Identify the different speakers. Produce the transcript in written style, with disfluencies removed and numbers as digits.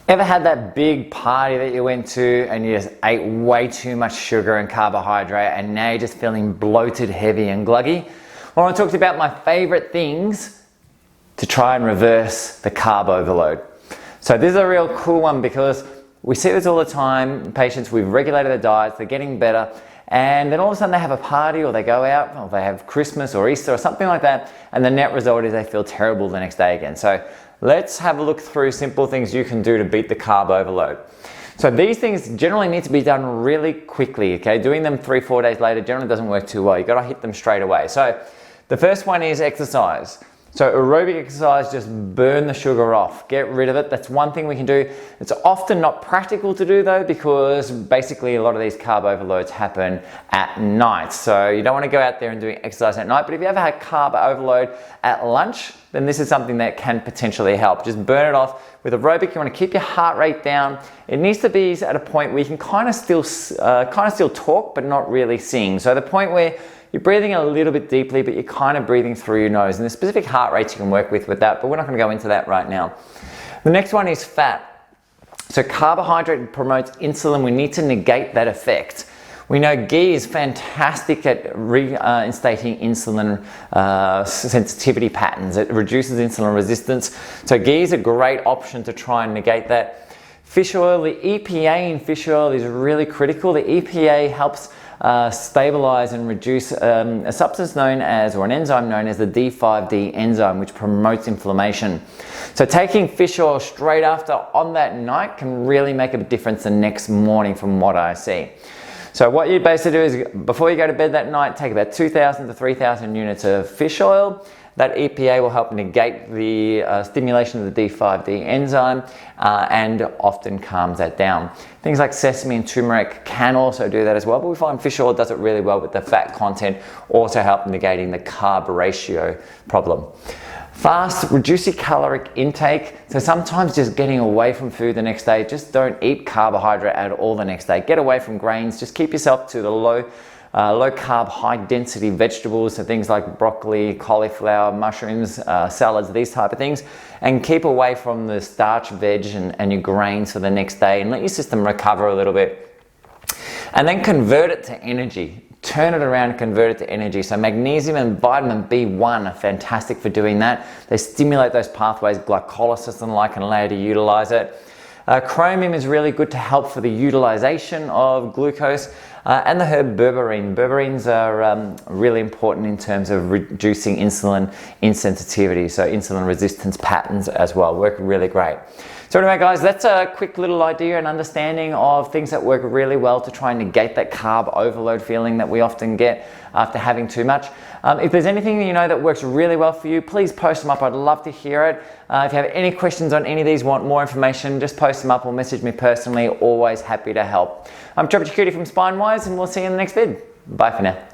Speaker 1: Ever had that big party that you went to and you just ate way too much sugar and carbohydrate and now you're just feeling bloated, heavy and gluggy? Well, I want to talk to you about my favorite things to try and reverse the carb overload. So this is a real cool one because we see this all the time. Patients, we've regulated their diets, they're getting better, and then all of a sudden they have a party or they go out or they have Christmas or Easter or something like that, and the net result is they feel terrible the next day again. So let's have a look through simple things you can do to beat the carb overload. So these things generally need to be done really quickly, okay? Doing them 3-4 days later generally doesn't work too well. You've got to hit them straight away. So the first one is exercise. So aerobic exercise, just burn the sugar off, get rid of it. That's one thing we can do. It's often not practical to do though, because basically a lot of these carb overloads happen at night. So you don't want to go out there and doing exercise at night, but if you ever had carb overload at lunch, then this is something that can potentially help. Just burn it off. With aerobic, you want to keep your heart rate down. It needs to be at a point where you can kind of still talk, but not really sing. So the point where you're breathing a little bit deeply, but you're kind of breathing through your nose. And there's specific heart rates you can work with that, but we're not going to go into that right now. The next one is fat. So carbohydrate promotes insulin. We need to negate that effect. We know ghee is fantastic at reinstating insulin sensitivity patterns. It reduces insulin resistance. So ghee is a great option to try and negate that. Fish oil, the EPA in fish oil is really critical. The EPA helps stabilize and reduce a substance known as, or an enzyme known as the D5D enzyme, which promotes inflammation. So taking fish oil straight after on that night can really make a difference the next morning from what I see. So what you basically do is before you go to bed that night, take about 2,000 to 3,000 units of fish oil. That EPA will help negate the stimulation of the D5D enzyme and often calms that down. Things like sesame and turmeric can also do that as well, but we find fish oil does it really well with the fat content, also help negating the carb ratio problem. Fast, reduce your caloric intake. So sometimes just getting away from food the next day, just don't eat carbohydrate at all the next day. Get away from grains, just keep yourself to the low carb, high density vegetables, so things like broccoli, cauliflower, mushrooms, salads, these type of things, and keep away from the starch veg and your grains for the next day, and let your system recover a little bit. And then convert it to energy. Turn it around and convert it to energy. So magnesium and vitamin B1 are fantastic for doing that. They stimulate those pathways, glycolysis and like, and allow you to utilize it. Chromium is really good to help for the utilization of glucose, and the herb berberine. Berberines are really important in terms of reducing insulin insensitivity, so insulin resistance patterns as well, work really great. So anyway guys, that's a quick little idea and understanding of things that work really well to try and negate that carb overload feeling that we often get after having too much. If there's anything you know that works really well for you, please post them up. I'd love to hear it. If you have any questions on any of these, want more information, just post them up or message me personally. Always happy to help. I'm Trevor from Spinewise, and we'll see you in the next vid. Bye for now.